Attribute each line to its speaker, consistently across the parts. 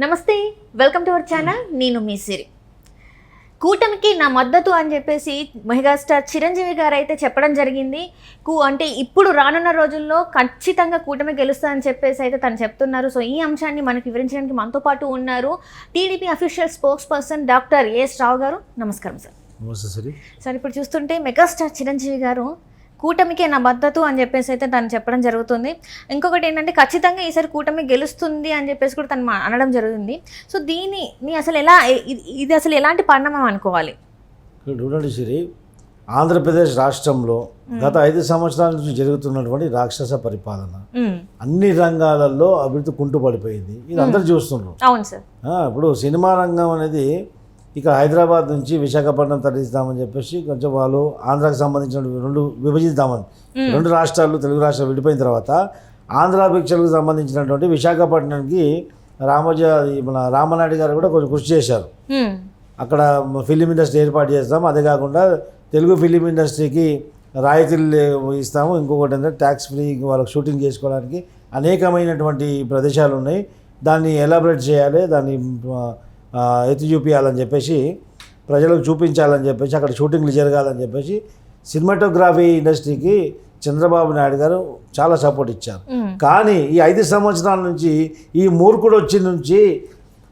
Speaker 1: నమస్తే, welcome to our channel. నేను మీ సిరి. కూటమికి నా మద్దతు అని చెప్పేసి మెగాస్టార్ చిరంజీవి గారు అయితే చెప్పడం జరిగింది. అంటే ఇప్పుడు రానున్న రోజుల్లో ఖచ్చితంగా కూటమి గెలుస్తుందని చెప్పేసి అయితే తను చెప్తున్నారు. సో ఈ అంశాన్ని మనకు వివరించడానికి మనతో పాటు ఉన్నారు TDP official spokesperson doctor A S Rao గారు. నమస్కారం సార్.
Speaker 2: నమస్తే సరి.
Speaker 1: సార్, ఇప్పుడు చూస్తుంటే మెగాస్టార్ చిరంజీవి గారు కూటమికే నా మద్దతు అని చెప్పేసి అయితే తను చెప్పడం జరుగుతుంది. ఇంకొకటి ఏంటంటే ఖచ్చితంగా ఈసారి కూటమి గెలుస్తుంది అని చెప్పేసి కూడా తను అనడం జరుగుతుంది. సో దీన్ని అసలు ఇది అసలు ఎలాంటి పరిణామం అనుకోవాలి?
Speaker 2: చూడండి సిరి, ఆంధ్రప్రదేశ్ రాష్ట్రంలో గత 5 సంవత్సరాల నుంచి జరుగుతున్నటువంటి రాక్షస పరిపాలన అన్ని రంగాలలో అభివృద్ధి కుంటుపడిపోయింది. ఇది అందరూ చూస్తున్నారు.
Speaker 1: అవును సార్.
Speaker 2: ఇప్పుడు సినిమా రంగం అనేది ఇక హైదరాబాద్ నుంచి విశాఖపట్నం తరలిస్తామని చెప్పేసి కొంచెం వాళ్ళు ఆంధ్రాకి సంబంధించిన 2 విభజిద్దామని 2 రాష్ట్రాలు తెలుగు రాష్ట్రాలు విడిపోయిన తర్వాత ఆంధ్ర భిక్షలకు సంబంధించినటువంటి విశాఖపట్నానికి మన రామనాయుడు గారు కూడా కొంచెం కృషి చేశారు. అక్కడ ఫిలిం ఇండస్ట్రీ ఏర్పాటు చేస్తాం, అదే కాకుండా తెలుగు ఫిలిం ఇండస్ట్రీకి రాయితీలు ఇస్తాము, ఇంకొకటి ఏంటంటే ట్యాక్స్ ఫ్రీ వాళ్ళకి షూటింగ్ చేసుకోవడానికి అనేకమైనటువంటి ప్రదేశాలు ఉన్నాయి, దాన్ని ఎలాబరేట్ చేయాలి, దాన్ని ఎత్తి చూపించాలని చెప్పేసి ప్రజలకు చూపించాలని చెప్పేసి అక్కడ షూటింగ్లు జరగాలని చెప్పేసి సినిమాటోగ్రఫీ ఇండస్ట్రీకి చంద్రబాబు నాయుడు గారు చాలా సపోర్ట్ ఇచ్చారు. కానీ ఈ 5 సంవత్సరాల నుంచి ఈ మూర్ఖుడు వచ్చి నుంచి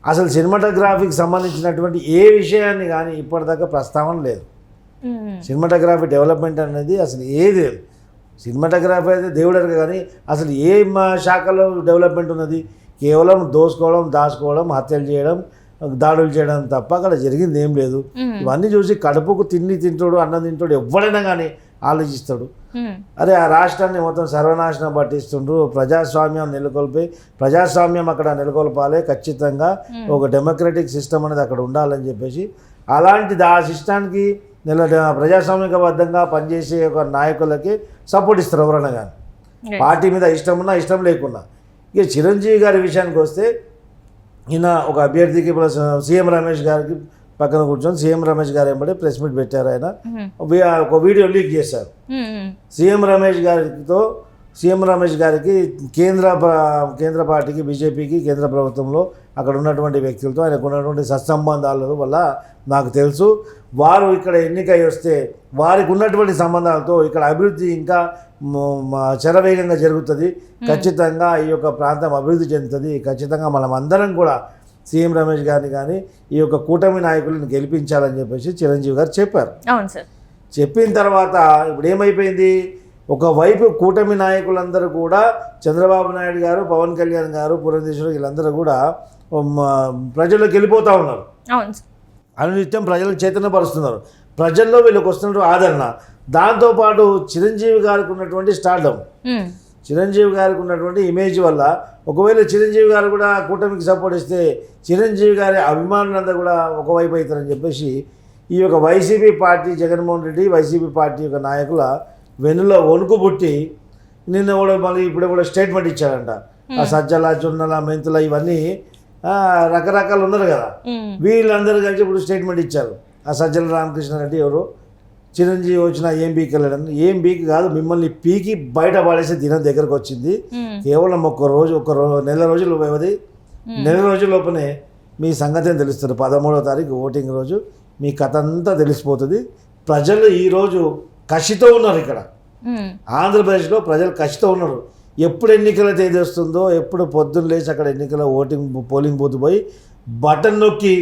Speaker 2: అసలు సినిమాటోగ్రఫీకి సంబంధించినటువంటి ఏ విషయాన్ని కానీ ఇప్పటిదాకా ప్రస్తావన లేదు. సినిమాటోగ్రఫీ డెవలప్మెంట్ అనేది అసలు ఏది లేదు. సినిమాటోగ్రఫీ అయితే దేవుడు కానీ అసలు ఏ శాఖలో డెవలప్మెంట్ ఉన్నది? కేవలం దోసుకోవడం, దాచుకోవడం, హత్యలు చేయడం, దాడులు చేయడం తప్ప అక్కడ జరిగింది ఏం లేదు. ఇవన్నీ చూసి కడుపుకు తింటాడు, అన్నం తింటాడు ఎవడైనా కానీ ఆలోచిస్తాడు. అరే ఆ రాష్ట్రాన్ని మొత్తం సర్వనాశనం పట్టిస్తుండ్రు, ప్రజాస్వామ్యం ప్రజాస్వామ్యం అక్కడ నెలకొల్పాలి, ఖచ్చితంగా ఒక డెమోక్రటిక్ సిస్టమ్ అనేది అక్కడ ఉండాలని చెప్పేసి అలాంటిది ఆ సిస్టానికి ప్రజాస్వామికబద్ధంగా పనిచేసే ఒక నాయకులకి సపోర్ట్ ఇస్తారు ఎవరైనా కానీ, పార్టీ మీద ఇష్టం ఉన్నా ఇష్టం లేకున్నా. ఇక చిరంజీవి గారి విషయానికి వస్తే ఈయన ఒక అభ్యర్థికి సీఎం రమేష్ గారికి పక్కన కూర్చొని సీఎం రమేష్ గారు ఏమంటే ప్రెస్ మీట్ పెట్టారు. ఆయన ఒక వీడియో లీక్ చేశారు. సీఎం రమేష్ గారికి కేంద్ర పార్టీకి బీజేపీకి కేంద్ర ప్రభుత్వంలో అక్కడ ఉన్నటువంటి వ్యక్తులతో ఆయనకు ఉన్నటువంటి సత్సంబంధాల వల్ల నాకు తెలుసు, వారు ఇక్కడ ఎన్నికై వస్తే వారికి ఉన్నటువంటి సంబంధాలతో ఇక్కడ అభివృద్ధి ఇంకా శరవేగంగా జరుగుతుంది, ఖచ్చితంగా ఈ యొక్క ప్రాంతం అభివృద్ధి చెందుతుంది, ఖచ్చితంగా మనం అందరం కూడా సీఎం రమేష్ గారిని కానీ ఈ యొక్క కూటమి నాయకులను గెలిపించాలని చెప్పేసి చిరంజీవి గారు చెప్పారు.
Speaker 1: అవును సార్. చెప్పిన
Speaker 2: తర్వాత ఇప్పుడు ఏమైపోయింది, ఒకవైపు కూటమి నాయకులందరూ కూడా చంద్రబాబు నాయుడు గారు, పవన్ కళ్యాణ్ గారు, పురంధేశ్వరి వీళ్ళందరూ కూడా ప్రజల్లోకి వెళ్ళిపోతూ ఉన్నారు. అనునిత్యం ప్రజలకు చైతన్యపరుస్తున్నారు. ప్రజల్లో వీళ్ళకి వస్తున్న ఆదరణ, దాంతోపాటు చిరంజీవి గారికి ఉన్నటువంటి స్టార్డమ్, చిరంజీవి గారికి ఉన్నటువంటి ఇమేజ్ వల్ల ఒకవేళ చిరంజీవి గారు కూడా కూటమికి సపోర్ట్ ఇస్తే చిరంజీవి గారి అభిమానులంతా కూడా ఒకవైపు అవుతారని చెప్పేసి ఈ యొక్క YCP party, Jaganmohan Reddy YCP party యొక్క నాయకుల వెన్నులో వణుకు పుట్టి నిన్న కూడా మళ్ళీ ఇప్పుడు కూడా స్టేట్మెంట్ ఇచ్చారంట. ఆ సజ్జల, జొన్నల, మెంతుల ఇవన్నీ రకరకాలు ఉన్నారు కదా, వీళ్ళందరూ కలిసి ఇప్పుడు స్టేట్మెంట్ ఇచ్చారు. ఆ సజ్జల రామకృష్ణారెడ్డి ఎవరు, చిరంజీవి వచ్చినా ఏం పీకి వెళ్ళాడని, ఏం పీకి కాదు మిమ్మల్ని పీకి బయట పడేసే దినం దగ్గరకు వచ్చింది. కేవలం నెల రోజుల వ్యవధి, నెల రోజుల లోపలే మీ సంగతి తెలుస్తుంది. 13వ తారీఖు ఓటింగ్ రోజు మీ కథ అంతా తెలిసిపోతుంది. ప్రజలు ఈరోజు కసితో ఉన్నారు. ఇక్కడ ఆంధ్రప్రదేశ్లో ప్రజలు కసితో ఉన్నారు. ఎప్పుడు ఎన్నికల తేదీ వస్తుందో, ఎప్పుడు పొద్దున్న లేచి అక్కడ ఎన్నికల పోలింగ్ బూత్ పోయి బటన్ నొక్కి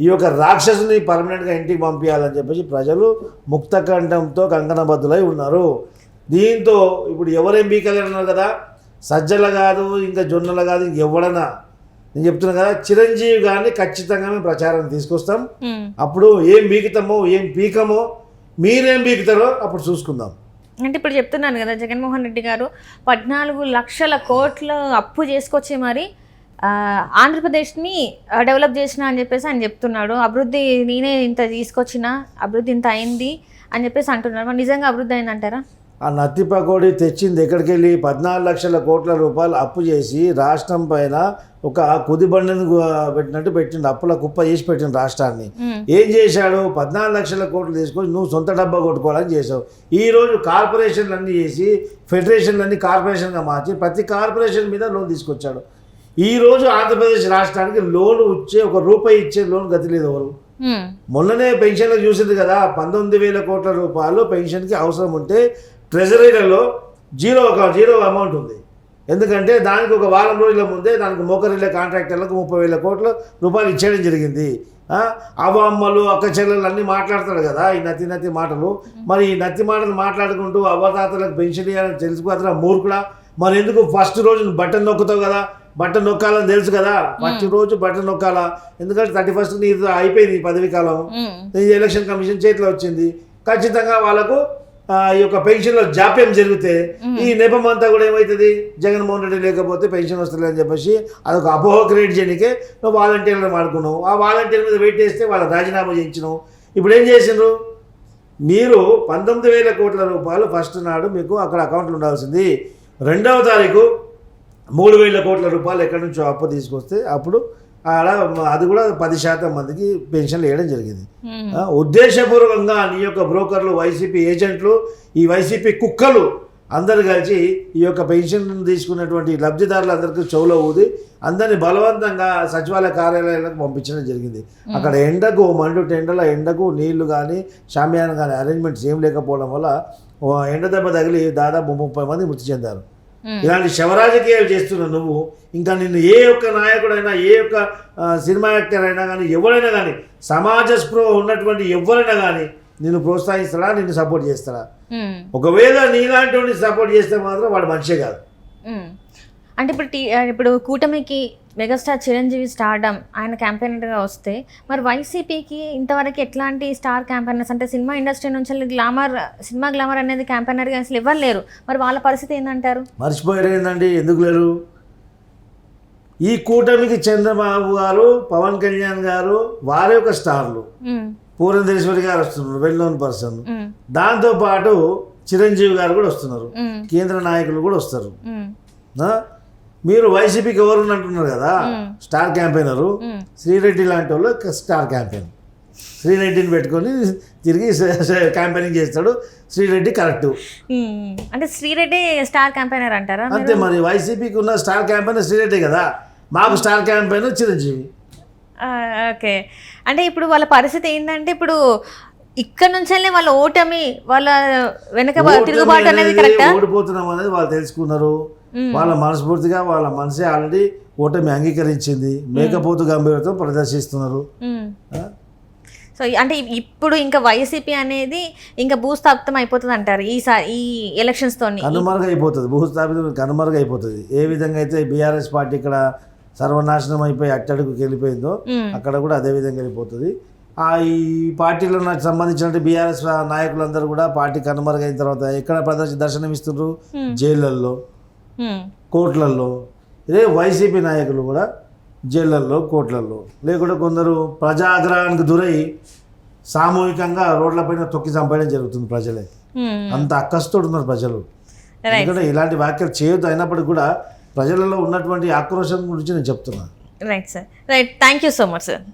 Speaker 2: ఈ యొక్క రాక్షసుని పర్మనెంట్గా ఇంటికి పంపించాలని చెప్పేసి ప్రజలు ముక్తకంఠంతో కంకణబద్దులై ఉన్నారు. దీంతో ఇప్పుడు ఎవరేం బీకలేరన్నారు కదా, సజ్జల కాదు, ఇంకా జొన్నల కాదు, ఇంకెవడన్నా నేను చెప్తున్నా కదా, చిరంజీవి గారిని ఖచ్చితంగా మేము ప్రచారం తీసుకొస్తాం. అప్పుడు ఏం బీకుతామో ఏం పీకమో మీరేం బీకుతారో అప్పుడు చూసుకుందాం.
Speaker 1: అంటే ఇప్పుడు చెప్తున్నాను కదా, జగన్మోహన్ రెడ్డి గారు 14 లక్షల కోట్లు అప్పు చేసుకొచ్చి మరి ఆంధ్రప్రదేశ్ని డెవలప్ చేసిన అని చెప్పేసి ఆయన చెప్తున్నాడు. అభివృద్ధి నేనే ఇంత తీసుకొచ్చిన, అభివృద్ధి ఇంత అయింది అని చెప్పేసి అంటున్నారు. మరి నిజంగా అభివృద్ధి అయిందంటారా?
Speaker 2: ఆ నత్తి పకోడీ తెచ్చింది ఎక్కడికి వెళ్ళి 14 లక్షల కోట్ల రూపాయలు అప్పు చేసి రాష్ట్రం పైన ఒక కుదిబండను పెట్టినట్టు పెట్టిండు, అప్పుల కుప్ప చేసి పెట్టిండు రాష్ట్రాన్ని. ఏం చేశాడు, 14 లక్షల కోట్లు తీసుకొని నువ్వు సొంత డబ్బా కొట్టుకోవాలని చేసావు. ఈరోజు కార్పొరేషన్లు అన్నీ చేసి ఫెడరేషన్లన్నీ కార్పొరేషన్గా మార్చి ప్రతి కార్పొరేషన్ మీద లోన్ తీసుకొచ్చాడు. ఈ రోజు ఆంధ్రప్రదేశ్ రాష్ట్రానికి లోన్ ఇచ్చే ఒక రూపాయి ఇచ్చే లోన్ గతి లేదు ఎవరు. మొన్ననే పెన్షన్లు చూసింది కదా, 19,000 కోట్ల రూపాయలు పెన్షన్కి అవసరం ఉంటే ట్రెజరీలలో జీరో అమౌంట్ ఉంది. ఎందుకంటే దానికి ఒక వారం రోజుల ముందే దానికి మోకరిల్లే కాంట్రాక్టర్లకు 30,000 కోట్ల రూపాయలు ఇచ్చేయడం జరిగింది. అవ్వమ్మలు అక్క చెల్లెలు అన్నీ మాట్లాడతాడు కదా ఈ నత్తి మాటలు. మరి ఈ నత్తి మాటలు మాట్లాడుకుంటూ అవ్వతాతలకు పెన్షన్ ఇవ్వాలని తెలుసుకుపోతారా మూర్ఖుడా? మరి ఎందుకు ఫస్ట్ రోజు బటన్ నొక్కుతావు కదా, బటన్ నొక్కాలని తెలుసు కదా, ఫస్ట్ రోజు బటన్ నొక్కాలా. ఎందుకంటే 31st నీ అయిపోయింది ఈ పదవి కాలం, ఈ ఎలక్షన్ కమిషన్ చేతిలో వచ్చింది. ఖచ్చితంగా వాళ్ళకు ఈ యొక్క పెన్షన్లో జాప్యం జరిగితే ఈ నెపం అంతా కూడా ఏమవుతుంది, జగన్మోహన్ రెడ్డి లేకపోతే పెన్షన్ వస్తుంది అని చెప్పేసి అదొక అపోహ క్రియేట్ చేయడానికే నువ్వు వాలంటీర్లను వాడుకున్నావు. ఆ వాలంటీర్ మీద వెయిట్ చేస్తే వాళ్ళ రాజీనామా చేయించినావు. ఇప్పుడు ఏం చేసిండ్రు మీరు? 19,000 కోట్ల రూపాయలు ఫస్ట్ నాడు మీకు అక్కడ అకౌంట్లు ఉండాల్సింది. 2వ తారీఖు 3,000 కోట్ల రూపాయలు ఎక్కడి నుంచో అప్పు తీసుకొస్తే అప్పుడు ఆడ అది కూడా 10% మందికి పెన్షన్లు వేయడం జరిగింది. ఉద్దేశపూర్వకంగా నీ యొక్క బ్రోకర్లు, వైసీపీ ఏజెంట్లు, ఈ వైసీపీ కుక్కలు అందరు కలిసి ఈ యొక్క పెన్షన్ తీసుకున్నటువంటి లబ్ధిదారులందరికీ చెవులో ఊది అందరినీ బలవంతంగా సచివాలయ కార్యాలయాలకు పంపించడం జరిగింది. అక్కడ ఎండకు ఎండల ఎండకు నీళ్లు కానీ షామియాన కానీ అరేంజ్మెంట్స్ ఏం లేకపోవడం వల్ల ఎండ దెబ్బ తగిలి దాదాపు 30 మంది మృతి చెందారు. ఇలాంటి శవరాజకీయాలు చేస్తున్న నువ్వు ఇంకా నిన్ను ఏ ఒక్క నాయకుడైనా, ఏ ఒక్క సినిమా యాక్టర్ అయినా కానీ, ఎవరైనా కానీ, సమాజ స్పృహ ఉన్నటువంటి ఎవరైనా కానీ నిన్ను ప్రోత్సహిస్తారా, నిన్ను సపోర్ట్ చేస్తారా? ఒకవేళ నీలాంటి వాడిని సపోర్ట్ చేస్తే మాత్రం వాడు మనిషే కాదు.
Speaker 1: అంటే ఇప్పుడు కూటమికి మెగాస్టార్ చిరంజీవి స్టార్డమ్ ఆయన క్యాంపెయినర్గా వస్తే, మరి వైసీపీకి ఇంతవరకు ఎట్లాంటి స్టార్ క్యాంపెయినర్స్ అంటే సినిమా ఇండస్ట్రీ నుంచి సినిమా గ్లామర్ అనేది క్యాంపెయినర్గా అసలు ఎవరు లేరు. మరి వాళ్ళ పరిస్థితి ఏంటంటారు?
Speaker 2: మర్చిపోయారు ఏంటండి, ఎందుకు లేరు? ఈ కూటమికి చంద్రబాబు గారు, పవన్ కళ్యాణ్ గారు వారి యొక్క స్టార్లు. పూరంధేశ్వరి గారు వస్తున్నారు, వెల్ నోన్ పర్సన్. దాంతోపాటు చిరంజీవి గారు కూడా వస్తున్నారు, కేంద్ర నాయకులు కూడా వస్తారు. మీరు వైసీపీకి ఎవరు అంటున్నారు కదా స్టార్ క్యాంపెయినరు, శ్రీరెడ్డి లాంటి వాళ్ళు స్టార్ క్యాంపెయిన్. శ్రీరెడ్డిని పెట్టుకొని తిరిగి క్యాంపెయినింగ్ చేస్తాడు. శ్రీరెడ్డి కరెక్ట్
Speaker 1: అంటే శ్రీరెడ్డి స్టార్ క్యాంపెయినర్ అంటారా?
Speaker 2: అంతే మరి. వైసీపీకి ఉన్న స్టార్ క్యాంపెయినర్ శ్రీరెడ్డి కదా, మాకు స్టార్ క్యాంపెయినర్ చిరంజీవి.
Speaker 1: ఓకే, అంటే ఇప్పుడు వాళ్ళ పరిస్థితి ఏంటంటే ఇప్పుడు ఇక్కడ నుంచి వాళ్ళ ఓటమి, వాళ్ళ వెనక తిరుగుబాటు అనేది కరెక్టా?
Speaker 2: ఓడిపోతున్నాం అనేది వాళ్ళు తెలుసుకున్నారు. వాళ్ళ మనస్ఫూర్తిగా వాళ్ళ మనసే ఆల్రెడీ ఓటమి అంగీకరించింది. మేకపోతు గంభీరతో ప్రదర్శిస్తున్నారు.
Speaker 1: సో అంటే ఇప్పుడు ఇంకా వైసీపీ అనేది ఇంకా భూస్థాపితం అయిపోతుంది అంటారు ఈ ఎలక్షన్స్ తోని?
Speaker 2: కనుమరుగైపోతుంది, భూస్థాపితం కనుమరుగైపోతుంది. ఏ విధంగా అయితే బీఆర్ఎస్ పార్టీ ఇక్కడ సర్వనాశనం అయిపోయి అట్టడుగుకి వెళ్ళిపోయిందో అక్కడ కూడా అదే విధంగా వెళ్ళిపోతుంది. ఈ పార్టీలో నాకు సంబంధించిన బీఆర్ఎస్ నాయకులందరూ కూడా పార్టీ కనుమరుగైన తర్వాత ఎక్కడ దర్శనమిస్తున్నారు? జైళ్ళల్లో, కోర్టులలో. ఇదే వైసీపీ నాయకులు కూడా జైళ్ళల్లో, కోర్టులలో, లేకుంటే కొందరు ప్రజాగ్రహానికి గురై సామూహికంగా రోడ్లపైన తొక్కి చంపేయడం జరుగుతుంది. ప్రజలే అంత అక్కస్తోడు ఉన్నారు ప్రజలు. ఎందుకంటే ఇలాంటి వ్యాఖ్యలు చేయొద్దు, అయినప్పటికీ కూడా ప్రజలలో ఉన్నటువంటి ఆక్రోశం గురించి నేను చెప్తున్నాను.
Speaker 1: Right sir, right. Thank you so much sir.